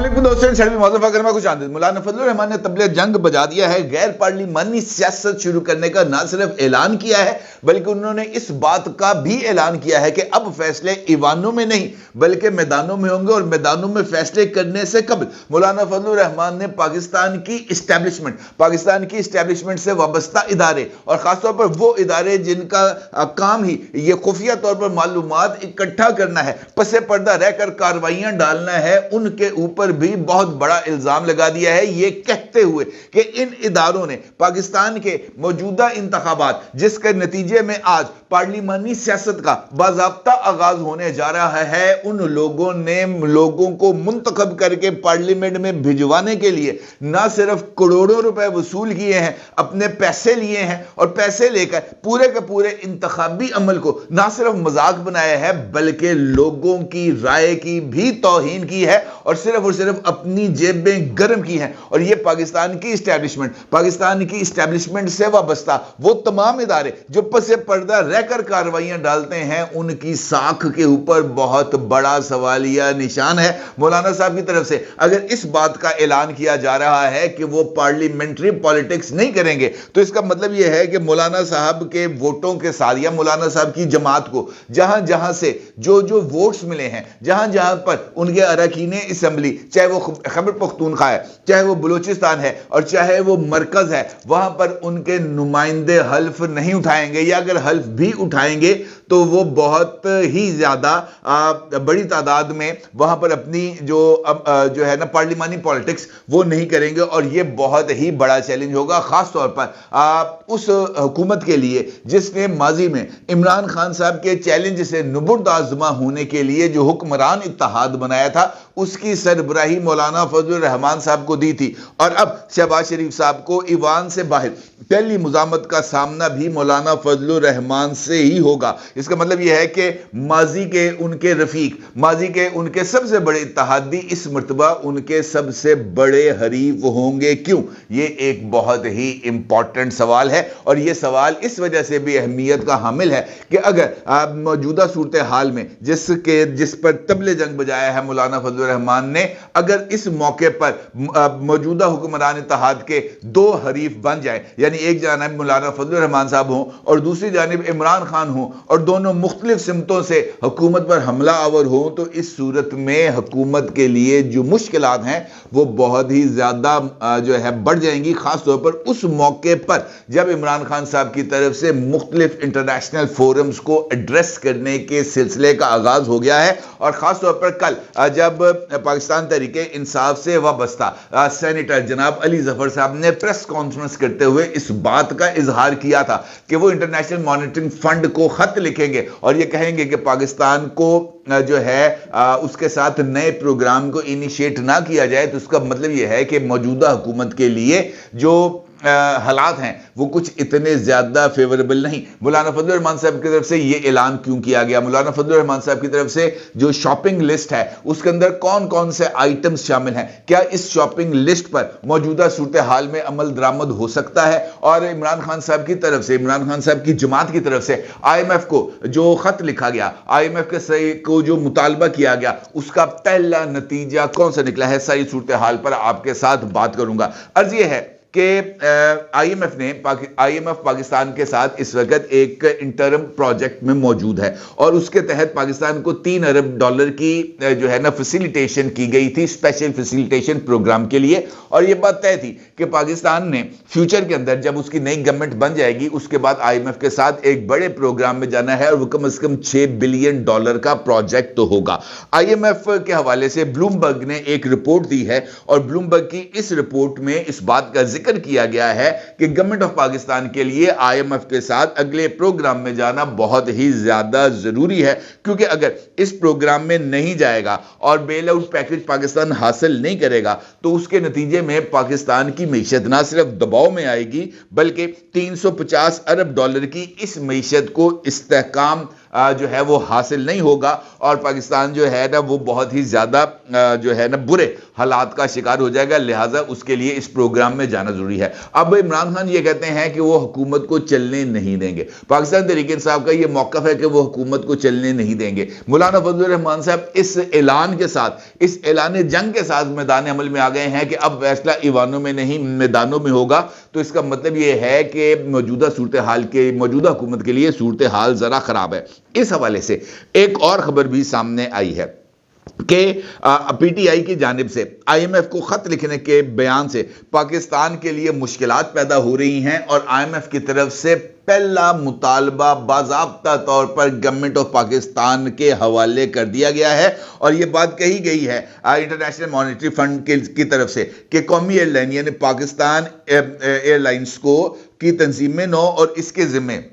अस्सलामुअलैकुम दोस्तों, शर्मी मौजूद अगर मैं कुछ आंदे मौलाना फजलुर रहमान ने तबले जंग बजा दिया है। गैर पार्लिमानी सियासत शुरू करने का ना सिर्फ ऐलान किया है बल्कि उन्होंने इस बात का भी ऐलान किया है कि अब फैसले ईवानों में नहीं बल्कि मैदानों में होंगे और मैदानों में फैसले करने से कबल मौलाना फजलुर रहमान ने पाकिस्तान की इस्टेब्लिशमेंट से वाबस्ता इदारे और खासतौर पर वो इदारे जिनका काम ही ये खुफिया तौर पर मालूमात इकट्ठा करना है, पसे पर्दा रहकर कार्रवाइयां डालना है, उनके ऊपर भी बहुत बड़ा इल्जाम लगा दिया है, ये कहते हुए कि इन इदारों ने पाकिस्तान के मौजूदा इंतखाबात जिसके नतीजे में आज पार्लिमानी सियासत का बाज़ाब्ता आगाज होने जा रहा है, उन लोगों ने लोगों को मुंतखब करके पार्लियामेंट में भिजवाने के लिए ना सिर्फ करोड़ों रुपए वसूल किए हैं, अपने पैसे लिए हैं और पैसे लेकर पूरे के पूरे इंतखाबी अमल को ना सिर्फ मजाक बनाया है बल्कि लोगों की राय की भी तौहीन की है और सिर्फ अपनी जेबें गर्म की हैं। और ये पाकिस्तान की इस्टेब्लिशमेंट से वाबस्ता वो तमाम इदारे जो पसे पर्दा रहकर कार्रवाइयां डालते हैं, उनकी साख के ऊपर बहुत बड़ा सवालिया निशान है। मौलाना साहब की तरफ से अगर इस बात का ऐलान किया जा रहा है कि वो पार्लियामेंट्री पॉलिटिक्स नहीं करेंगे तो इसका मतलब यह है कि मौलाना साहब के वोटों के साथ या मौलाना साहब की जमात को जहां जहां से जो जो वोट्स मिले हैं, जहां जहां पर उनके अरकान असेंबली, चाहे वो खैबर पख्तूनख्वा है, चाहे वो बलूचिस्तान है और चाहे वो मरकज है, वहां पर उनके नुमाइंदे हल्फ नहीं उठाएंगे या अगर हल्फ भी उठाएंगे तो वो बहुत ही ज्यादा बड़ी तादाद में वहां पर अपनी जो है ना पार्लिमानी पॉलिटिक्स वो नहीं करेंगे और ये बहुत ही बड़ा चैलेंज होगा, खास तौर पर उस हुकूमत के लिए जिसने माजी में इमरान खान साहब के चैलेंज से नुबुर्द आज़मा होने के लिए जो हुक्मरान इत्तेहाद बनाया था उसकी सरबराही मौलाना फजलुर रहमान साहब को दी थी और अब शहबाज शरीफ साहब को ईवान से बाहर पहली मुजामत का सामना भी मौलाना फजलुर रहमान से ही होगा। इसका मतलब यह है कि माजी के उनके रफीक, माजी के उनके सबसे बड़े इत्तेहादी इस मर्तबा उनके सबसे बड़े हरीफ होंगे। क्यों? ये एक बहुत ही इंपॉर्टेंट सवाल है और यह सवाल इस वजह से भी अहमियत का हामिल है कि अगर मौजूदा सूरत हाल में जिस पर तबले जंग बजाया है मौलाना फजलुर रहमान ने, अगर इस मौके पर मौजूदा हुक्मरान इत्तेहाद के दो हरीफ बन जाए, यानी एक जानिब मौलाना फजलुर रहमान साहब हों और दूसरी जानिब इमरान खान हों और दोनों मुख्तलिफ सिमतों से हुकूमत पर हमला आवर हों, तो इस सूरत में हुकूमत के लिए जो मुश्किलात हैं वो बहुत ही ज्यादा जो है बढ़ जाएंगी, खास तौर पर उस मौके पर जब इमरान खान साहब की तरफ से मुख्तलिफ इंटरनेशनल फोरम्स को एड्रेस करने के सिलसिले का आगाज हो गया है। और खास तौर पर कल जब पाकिस्तान तहरीके इंसाफ से वाबस्ता सेनेटर जनाब अली जफर साहब ने प्रेस कॉन्फ्रेंस करते हुए इस बात का इजहार किया था कि वो इंटरनेशनल मॉनिटरिंग फंड को खत लिखेंगे और ये कहेंगे कि पाकिस्तान को जो है उसके साथ नए प्रोग्राम को इनिशिएट ना किया जाए, तो उसका मतलब यह है कि मौजूदा हुकूमत के लिए जो हालात हैं वो कुछ इतने ज्यादा फेवरेबल नहीं। मौलाना फजलुर रहमान साहब की तरफ से ये ऐलान क्यों किया गया? मौलाना फजलुर रहमान साहब की तरफ से जो शॉपिंग लिस्ट है उसके अंदर कौन कौन से आइटम्स शामिल हैं? क्या इस शॉपिंग लिस्ट पर मौजूदा सूरत हाल में अमल दरामद हो सकता है? और इमरान खान साहब की तरफ से, इमरान खान साहब की जमात की तरफ से IMF को जो खत लिखा गया, IMF के सही को जो मुतालबा किया गया, उसका पहला नतीजा कौन सा निकला है? सारी सूरत हाल पर आपके साथ बात करूंगा। अर्ज ये है कि IMF पाकिस्तान के साथ इस वक्त एक इंटरम प्रोजेक्ट में मौजूद है और उसके तहत पाकिस्तान को $3 अरब की जो है ना फैसिलिटेशन की गई थी, स्पेशल फैसिलिटेशन प्रोग्राम के लिए। और यह बात तय थी कि पाकिस्तान ने फ्यूचर के अंदर जब उसकी नई गवर्नमेंट बन जाएगी उसके बाद IMF के साथ एक बड़े प्रोग्राम में जाना है और वो कम से कम $6 बिलियन का प्रोजेक्ट तो होगा। IMF के हवाले से ब्लूमबर्ग ने एक रिपोर्ट दी है और ब्लूमबर्ग की इस रिपोर्ट में इस बात का जिक्र किया गया है कि गवर्नमेंट ऑफ पाकिस्तान के लिए IMF के साथ अगले प्रोग्राम में जाना बहुत ही ज्यादा जरूरी है, क्योंकि अगर इस प्रोग्राम में नहीं जाएगा और बेल आउट पैकेज पाकिस्तान हासिल नहीं करेगा तो उसके नतीजे में पाकिस्तान की मीशत ना सिर्फ दबाव में आएगी बल्कि $350 अरब की इस मीशत को इस्तेहकाम जो है वो हासिल नहीं होगा और पाकिस्तान जो है ना वो बहुत ही ज्यादा जो है ना बुरे हालात का शिकार हो जाएगा, लिहाजा उसके लिए इस प्रोग्राम में जाना जरूरी है। अब इमरान खान ये कहते हैं कि वो हुकूमत को चलने नहीं देंगे। पाकिस्तान तहरीक इंसाफ का ये मौक़िफ़ है कि वो हुकूमत को चलने नहीं देंगे। मौलाना फजलुर रहमान साहब इस ऐलान के साथ, इस ऐलान जंग के साथ मैदान अमल में आ गए हैं कि अब फैसला ईवानों में नहीं मैदानों में होगा। तो इसका मतलब ये है कि मौजूदा सूरत हाल के, मौजूदा हुकूमत के लिए सूरत हाल जरा खराब है। इस हवाले से एक और खबर भी सामने आई है कि पीटीआई की जानिब से आईएमएफ को खत लिखने के बयान से पाकिस्तान के लिए मुश्किलात पैदा हो रही हैं और आईएमएफ की तरफ से पहला मुतालबा बाज़ाब्ता तौर पर गवर्नमेंट ऑफ पाकिस्तान के हवाले कर दिया गया है। और यह बात कही गई है इंटरनेशनल मॉनेटरी फंड की तरफ से कि कौमी एयरलाइन यानी पाकिस्तान एयरलाइंस को की तंजीम नौ और इसके जिम्मे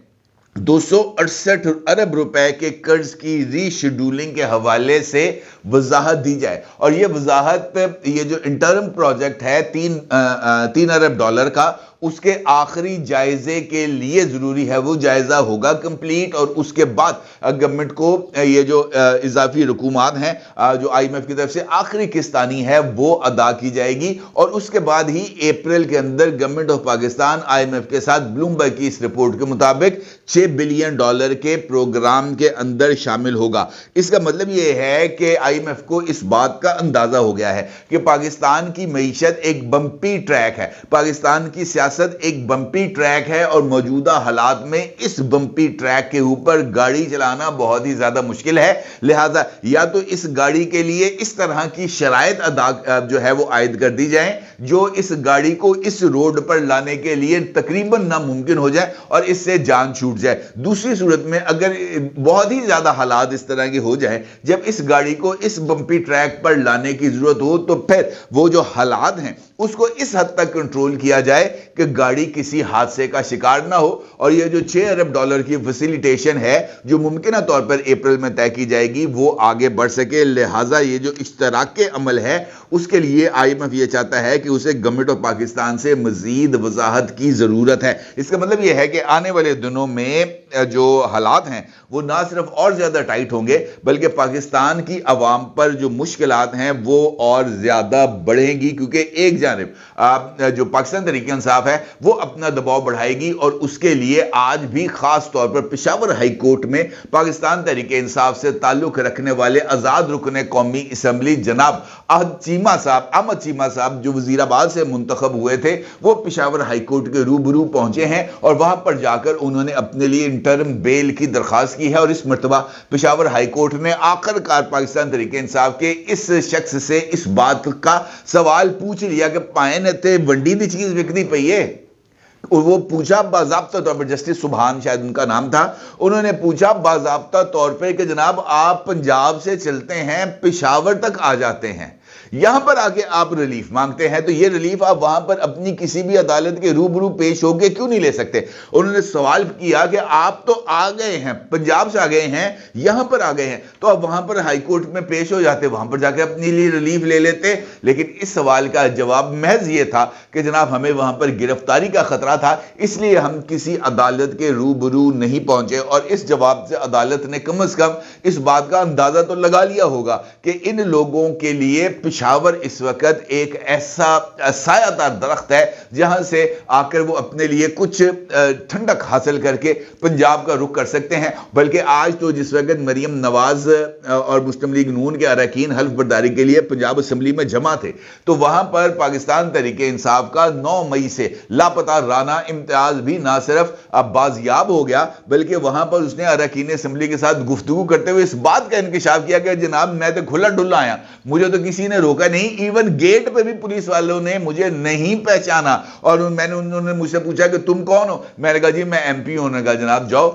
268 अरब रुपए के कर्ज की रीशेड्यूलिंग के हवाले से वजाहत दी जाए। और ये वजाहत, ये जो इंटरम प्रोजेक्ट है 3 अरब डॉलर का, उसके आखिरी जायजे के लिए जरूरी है, वो जायजा होगा कंप्लीट और उसके बाद गवर्नमेंट को ये जो इजाफी रकूमात हैं जो आईएमएफ की तरफ से आखिरी किस्त आनी है वो अदा की जाएगी। और उसके बाद ही अप्रैल के अंदर गवर्नमेंट ऑफ पाकिस्तान आईएमएफ के साथ ब्लूमबर्ग की इस रिपोर्ट के मुताबिक $6 बिलियन के प्रोग्राम के अंदर शामिल होगा। इसका मतलब ये है कि आईएमएफ को इस बात का अंदाजा हो गया है कि पाकिस्तान की मईशत एक बम्पी ट्रैक है, पाकिस्तान की सियासत एक बम्पी ट्रैक है और मौजूदा हालात में इस बम्पी ट्रैक के ऊपर गाड़ी चलाना बहुत ही ज्यादा मुश्किल है। लिहाजा या तो इस गाड़ी के लिए इस तरह की शराइत अदा जो है वो आयद कर दी जाए जो इस गाड़ी को इस रोड पर लाने के लिए तकरीबन नामुमकिन हो जाए और इससे जान छूट जाए। दूसरी सूरत में अगर बहुत ही ज्यादा हालात इस तरह के हो जाए जब इस गाड़ी को इस बम्पी ट्रैक पर लाने की जरूरत हो, तो फिर वो जो हालात हैं उसको इस हद तक कंट्रोल किया जाए कि गाड़ी किसी हादसे का शिकार ना हो। और ये जो $6 अरब की फैसिलिटेशन है जो मुमकिन तौर पर अप्रैल में तय की जाएगी वो आगे बढ़ सके। लिहाजा ये जो इश्तराक के अमल है उसके लिए आईएमएफ ये चाहता है कि उसे गवर्नमेंट ऑफ पाकिस्तान से मजीद वजाहत की जरूरत है। इसका मतलब ये है कि आने वाले दिनों में जो हालात हैं वो ना सिर्फ और ज्यादा टाइट होंगे बल्कि पाकिस्तान की आवाम पर जो मुश्किलात हैं वो और ज्यादा बढ़ेंगी, क्योंकि एक जानिब जो पाकिस्तान तहरीक इंसाफ है वो अपना दबाव बढ़ाएगी और उसके लिए आज भी खास तौर पर पेशावर हाई कोर्ट में पाकिस्तान तहरीक इंसाफ से ताल्लुक रखने वाले आजाद रुकने कौमी असम्बली जनाब अहमद चीमा साहब जो वजीराबाद से मुंतखब हुए थे वो पेशावर हाई कोर्ट के रूबरू पहुंचे हैं और वहां पर जाकर उन्होंने अपने लिए इंटरम बेल की दरखास्त की है। और इस मर्तबा पेशावर हाई कोर्ट ने आखिरकार पाकिस्तान तहरीक इंसाफ के इस शख्स से इस बात का सवाल पूछ लिया कि पाए ते वंडी दी चीज विकदी पई है। वो पूछा बाज़ाब्ता तौर पर, जस्टिस सुभान शायद उनका नाम था, उन्होंने पूछा बाज़ाब्ता तौर पर कि जनाब आप पंजाब से चलते हैं पेशावर तक आ जाते हैं, यहां पर आके आप रिलीफ मांगते हैं, तो ये रिलीफ आप वहां पर अपनी किसी भी अदालत के रूबरू पेश होके क्यों नहीं ले सकते। उन्होंने सवाल किया कि आप तो आ गए हैं, पंजाब से आ गए हैं, यहां पर आ गए हैं, तो आप वहां पर हाई कोर्ट में पेश हो जाते, वहां पर जाके अपने लिए रिलीफ ले लेते। लेकिन इस सवाल का जवाब महज ये था कि जनाब हमें वहां पर गिरफ्तारी का खतरा था इसलिए हम किसी अदालत के रूबरू नहीं पहुंचे। और इस जवाब से अदालत ने कम से कम इस बात का अंदाजा तो लगा लिया होगा कि इन लोगों के लिए पेशावर इस वक्त एक ऐसा सायादार दरख्त है जहां से आकर वो अपने लिए कुछ ठंडक हासिल करके पंजाब का रुख कर सकते हैं। बल्कि आज तो जिस वक्त मरियम नवाज और मुस्लिम लीग नून के अरकान हल्फ बर्दारी के लिए पंजाब असेंबली में जमा थे, तो वहां पर पाकिस्तान तहरीक इंसाफ का 9 मई से लापता राना इम्तियाज भी ना सिर्फ बाजियाब हो गया बल्कि वहां पर उसने अरकान असेंबली के साथ गुफ्तगू करते हुए इस बात का इंकशाफ किया कि जनाब मैं तो खुला डुल्ला आया, मुझे तो किसी ने रोका नहीं, इवन गेट पे भी पुलिस वालों ने मुझे नहीं पहचाना। और उन्होंने मुझसे पूछा कि तुम कौन हो, मैंने कहा जी मैं एमपी हूं। उन्होंने कहा जनाब जाओ।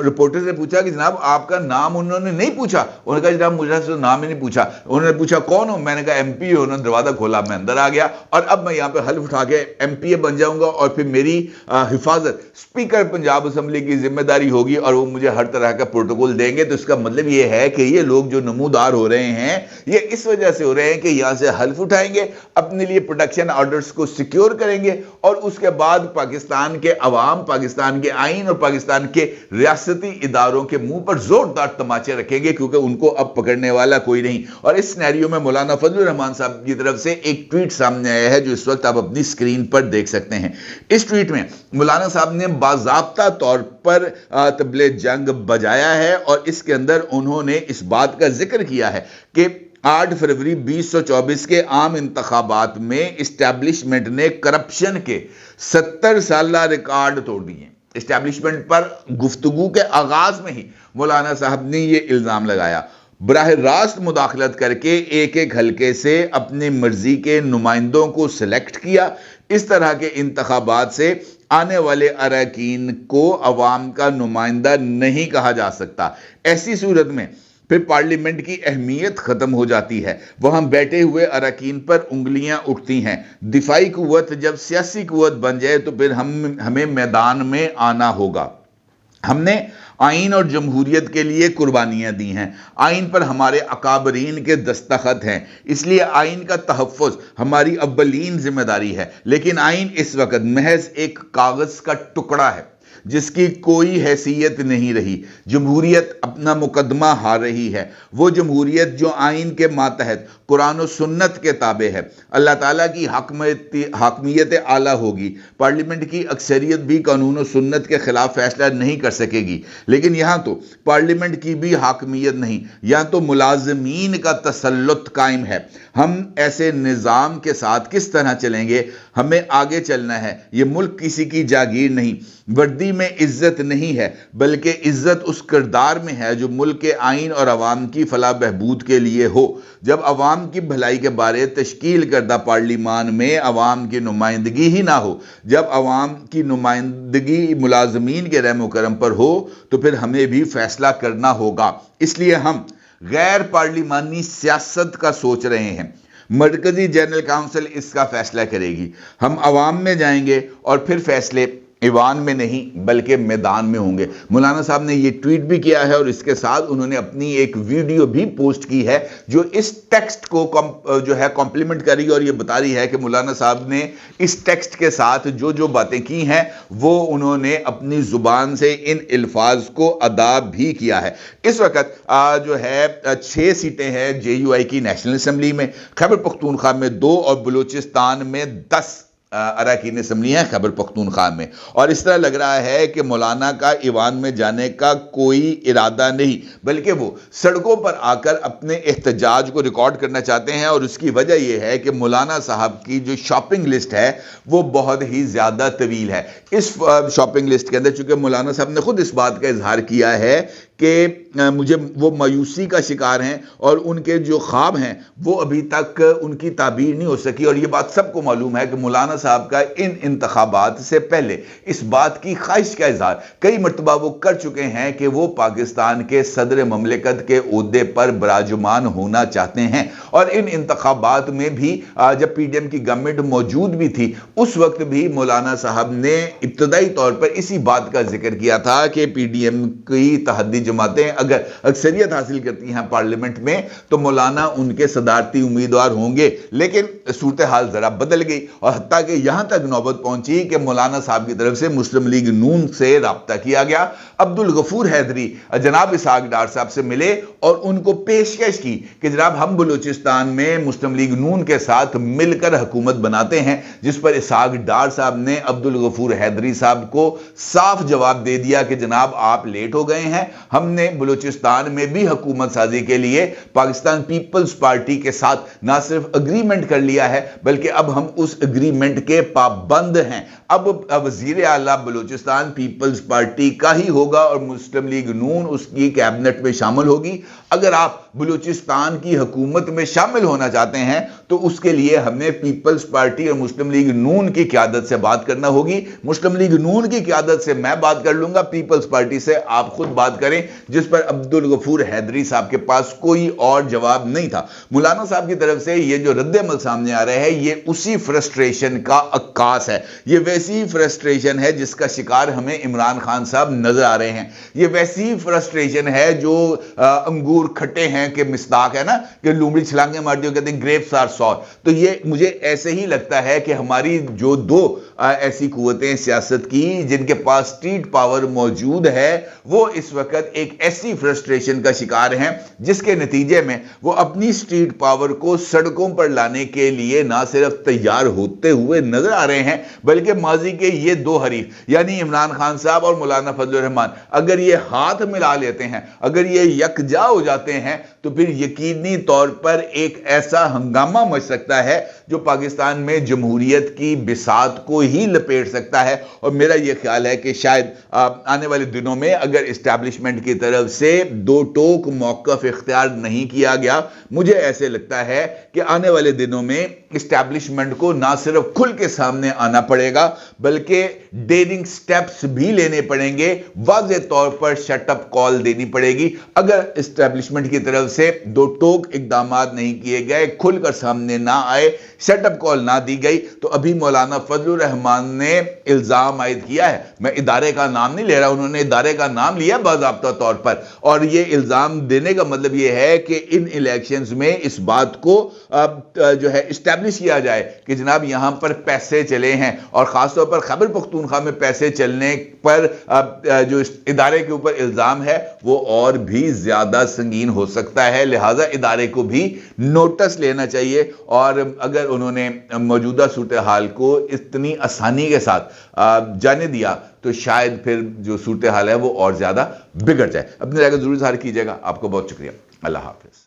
रिपोर्टर से पूछा कि जनाब आपका नाम, उन्होंने नहीं पूछा, उन्होंने कहा जनाब मुझे तो नाम ही नहीं पूछा। उन्होंने पूछा कौन हो, मैंने कहा एमपी हो। उन्होंने दरवाजा खोला, मैं अंदर आ गया और अब मैं यहां पे हल्फ उठा के एमपी बन जाऊंगा और फिर मेरी हिफाजत स्पीकर पंजाब असेंबली की जिम्मेदारी होगी और वो मुझे हर तरह का प्रोटोकॉल देंगे। तो इसका मतलब ये है कि ये लोग जो नमूदार हो रहे हैं ये इस वजह से हो रहे रहे हैं कि यहाँ से हल्फ उठाएंगे, अपने लिए प्रोटेक्शन ऑर्डर्स को सिक्योर करेंगे और उसके बाद पाकिस्तान के अवाम, पाकिस्तान के आइन और पाकिस्तान के रियासती इदारों के मुंह पर जोरदार तमाचे रखेंगे, क्योंकि उनको अब पकड़ने वाला कोई नहीं। और इस सिनेरियो में मौलाना फजलुर रहमान साहब की तरफ से एक ट्वीट सामने आया है जो इस वक्त आप अपनी स्क्रीन पर देख सकते हैं। इस ट्वीट में मौलाना साहब ने बाज़ाब्ता तौर पर तबले जंग बजाया है और इसके अंदर उन्होंने इस बात का जिक्र किया है कि 8 फरवरी 2024 के आम इंतखाबात में इस्टेब्लिशमेंट ने करप्शन के 70 साल रिकॉर्ड तोड़ दिए। इस्टेब्लिशमेंट पर गुफ्तगू के आगाज में ही मौलाना साहब ने यह इल्जाम लगाया। बराह रास्त मुदाखलत करके एक एक हलके से अपनी मर्जी के नुमाइंदों को सिलेक्ट किया। इस तरह के इंतखाबात से आने वाले अरकान को अवाम का नुमाइंदा नहीं कहा जा सकता। ऐसी सूरत में फिर पार्लियामेंट की अहमियत खत्म हो जाती है। वहां बैठे हुए अरकान पर उंगलियां उठती हैं। दिफाई कुव्वत जब सियासी कुव्वत बन जाए तो फिर हमें मैदान में आना होगा। हमने आइन और जमहूरियत के लिए कुर्बानियां दी हैं। आइन पर हमारे अकाबरीन के दस्तखत हैं, इसलिए आइन का तहफ़्फ़ुज़ हमारी अव्वलीन जिम्मेदारी है। लेकिन आइन इस वक्त महज एक कागज़ का टुकड़ा है जिसकी कोई हैसियत नहीं रही। जमहूरियत अपना मुकदमा हार रही है। वो जमहूरियत जो आइन के मातहत कुरान और सुन्नत के ताबे है। अल्लाह ताला की हाकमियत आला होगी। पार्लियामेंट की अक्सरियत भी कानून और सुन्नत के खिलाफ फैसला नहीं कर सकेगी। लेकिन यहाँ तो पार्लियामेंट की भी हाकमियत नहीं, यहाँ तो मुलाजमीन का तसल्लुत कायम है। हम ऐसे निज़ाम के साथ किस तरह चलेंगे? हमें आगे चलना है। ये मुल्क किसी की जागीर नहीं, वर्दी में इज्जत नहीं है, बल्कि इज्जत उस किरदार में है जो मुल्क के आइन और अवाम की फलाह बहबूद के लिए हो। जब अवाम की भलाई के बारे तश्कील करदा पार्लिमान में अवाम की नुमाइंदगी ही ना हो, जब अवाम की नुमाइंदगी मुलाजमीन के रहम करम पर हो, तो फिर हमें भी फैसला करना होगा। इसलिए हम गैर पार्लिमानी सियासत का सोच रहे हैं। मरकजी जनरल काउंसिल इसका फैसला करेगी। हम अवाम में जाएंगे और फिर फैसले ईवान में नहीं बल्कि मैदान में होंगे। मौलाना साहब ने ये ट्वीट भी किया है और इसके साथ उन्होंने अपनी एक वीडियो भी पोस्ट की है जो इस टेक्स्ट को जो है कॉम्प्लीमेंट कर रही है और ये बता रही है कि मौलाना साहब ने इस टेक्स्ट के साथ जो जो बातें की हैं वो उन्होंने अपनी जुबान से इन अल्फाज को अदा भी किया है। इस वक्त जो है 6 सीटें हैं JUI की नेशनल असम्बली में, खैबर पख्तूनख्वा में 2 और बलूचिस्तान में 10 अरकान असम्बली हैं खैबर पख्तूनख्वा में। और इस तरह लग रहा है कि मौलाना का ईवान में जाने का कोई इरादा नहीं, बल्कि वो सड़कों पर आकर अपने एहतजाज को रिकॉर्ड करना चाहते हैं। और उसकी वजह यह है कि मौलाना साहब की जो शॉपिंग लिस्ट है वो बहुत ही ज़्यादा तवील है। इस शॉपिंग लिस्ट के अंदर चूँकि मौलाना साहब ने खुद इस बात का इजहार किया है कि मुझे वो मायूसी का शिकार हैं और उनके जो ख्वाब हैं वो अभी तक उनकी ताबीर नहीं हो सकी। और ये बात सबको मालूम है कि मौलाना साहब का इन इंतखाबात से पहले इस बात की ख्वाहिश का इजहार कई मरतबा वो कर चुके हैं कि वो पाकिस्तान के सदर ममलिकत के ओहदे पर बराजुमान होना चाहते हैं। और इन इंतखाबात में भी जब PDM की गवर्नमेंट मौजूद भी थी उस वक्त भी मौलाना साहब ने इब्तदाई तौर पर इसी बात का जिक्र किया था कि PDM की तहद्दी जमातें अगर अक्सरियत हासिल करती हैं पार्लियामेंट में तो मौलाना उनके सदारती उम्मीदवार होंगे। लेकिन सूरत हाल जरा बदल गई और हत्ता कि यहां तक नौबत पहुंची कि मौलाना साहब की तरफ से मुस्लिम लीग नून से राब्ता किया गया। अब्दुल गफूर हैदरी जनाब इसहाक डार साहब से मिले और उनको पेशकश की कि जनाब हम बलूचिस्तान में मुस्लिम लीग नून के साथ मिलकर हुकूमत बनाते हैं, जिस पर इसहाक डार साहब ने अब्दुल गफूर हैदरी साहब को साफ जवाब दे दिया कि जनाब आप लेट हो गए हैं। हमने बलूचिस्तान में भी हुकूमत साजी के लिए पाकिस्तान पीपल्स पार्टी के साथ ना सिर्फ अग्रीमेंट कर लिया है बल्कि अब हम उस अग्रीमेंट के पाबंद हैं। अब वजीर आला बलूचिस्तान पीपल्स पार्टी का ही होगा और मुस्लिम लीग नून उसकी कैबिनेट में शामिल होगी। अगर आप बलूचिस्तान की हुकूमत में शामिल होना चाहते हैं तो उसके लिए हमें पीपल्स पार्टी और मुस्लिम लीग नून की क़यादत से बात करना होगी। मुस्लिम लीग नून की क़यादत से मैं बात कर लूंगा, पीपल्स पार्टी से आप खुद बात करें। जिस पर अब्दुल गफूर हैदरी साहब के पास कोई और जवाब नहीं था। मौलाना साहब की तरफ से ये जो रद्द-ए-अमल सामने आ रहा है, ये उसी फ्रस्ट्रेशन का अक्कास है। ये वैसी फ्रस्ट्रेशन है जिसका शिकार हमें इमरान खान साहब नजर आ रहे हैं। ये वैसी फ्रस्ट्रेशन है जो अंगूर खट्टे हैं के मिस्ताक है ना, कि लूमड़ी छलांगे मारती हो कहते हैं ग्रेप्स आर सॉर। तो ये मुझे ऐसे ही लगता है कि हमारी जो दो ऐसी कुव्वतें सियासत की जिनके पास स्ट्रीट पावर मौजूद है, वो इस वक्त एक ऐसी फ्रस्ट्रेशन का शिकार हैं जिसके नतीजे में वो अपनी स्ट्रीट पावर को सड़कों पर लाने के लिए ना सिर्फ तैयार होते हुए नजर आ रहे हैं, बल्कि माजी के ये दो हरीफ यानी इमरान खान साहब और मौलाना फजल रहमान अगर ये हाथ मिला लेते हैं, अगर ये यकजा हो जाते हैं, तो फिर यकीनी तौर पर एक ऐसा हंगामा मच सकता है जो पाकिस्तान में जमहूरियत की बिसात को ही लपेट सकता है। और मेरा यह ख्याल है कि शायद आने वाले दिनों में अगर इस्टेब्लिशमेंट की तरफ से दो टोक मौक़िफ़ इख्तियार नहीं किया गया, मुझे ऐसे लगता है कि आने वाले दिनों में इस्टेब्लिशमेंट को ना सिर्फ खुल के सामने आना पड़ेगा, बल्कि डेयरिंग स्टेप्स भी लेने पड़ेंगे, वाज़े तौर पर शटअप कॉल देनी पड़ेगी। अगर इस्टेब्लिशमेंट की तरफ से दो टोक इकदामात नहीं किए गए, खुलकर सामने ना आए, शटअप कॉल ना दी गई, तो अभी मौलाना फजलुर रहमान ने इल्जाम आयद किया है, मैं इदारे का नाम नहीं ले रहा, उन्होंने इदारे का नाम लिया बाज़ाब्ता तौर पर, और ये इल्जाम देने का मतलब ये है कि इन इलेक्शंस में इस बात को जो है इस्टेब्लिश किया जाए कि जनाब यहां पर पैसे चले हैं, और खासतौर पर खैबर पख्तूनख्वा में पैसे चलने पर जो इस इदारे के ऊपर इल्जाम है वो और भी ज्यादा संगीन हो सकता है। लिहाजा इदारे को भी नोटिस लेना चाहिए, और अगर उन्होंने मौजूदा सूरत हाल को इतनी आसानी के साथ जाने दिया तो शायद फिर जो सूरत हाल है वो और ज्यादा बिगड़ जाए। अपने राय को जरूर इज़हार कीजिएगा। आपको बहुत शुक्रिया। अल्लाह हाफिज।